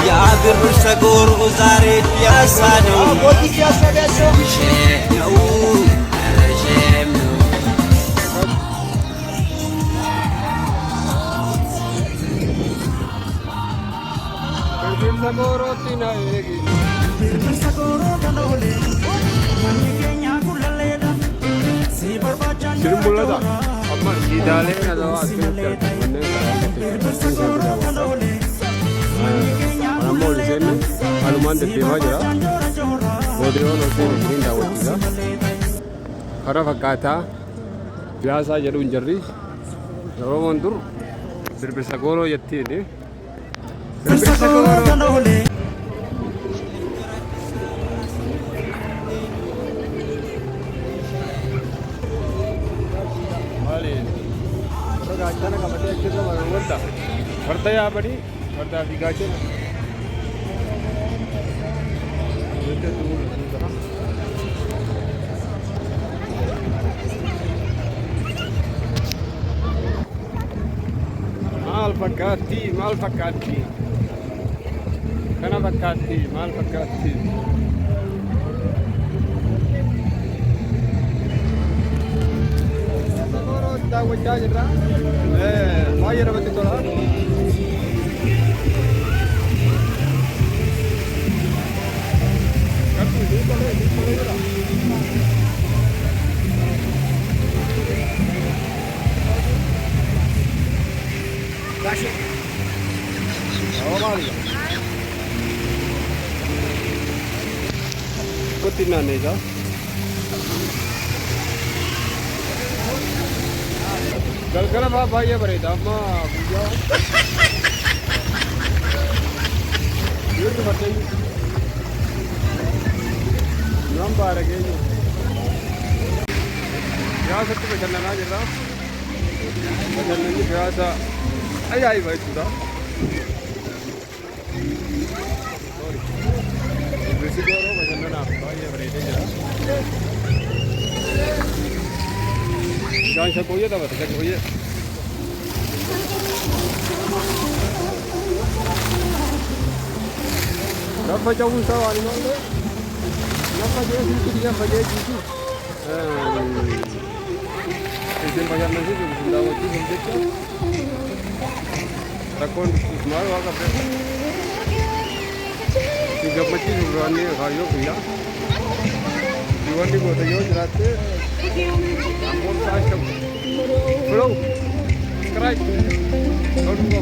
يا بالرشقور وزاري يا سانو Sirmulada amma idale na da wasu Anammo lisen aluman de dema jira bodrio no se ni daawwachiisa hara fakkaata biyaasa jedhuun jarri Oromoon dur birbirsa gooroo jettiini birbirsa gooroo Gaachana qabatee achirra wanta farda yaabanii fardaa fi gaachana maal fakkaatti kana fakkaatti maal fakkaatti daawwachaa jirra baay'ee namatti tola kotti naannee isaa galgala baay'ee bareeda amma guyyaa yeroo fardeen nan baaragee jiru biyaasatti bashannanaa jirra bashannanni biyaasa ajaa'iba jechuudha birbirsi gooroo bashannanaaf baay'ee bareedee jira Jangan shakoye dah betul shakoye. Berapa jauh sahaja ni mana? Berapa jauh sih dia bagi itu? Izin bayar nasi tu sudah wajib menjadi. Rakon semua agak berat. Tiga macam ni berani kayu punya. Iwan di bawah tu jerat. Ampun saya follow, subscribe, don't go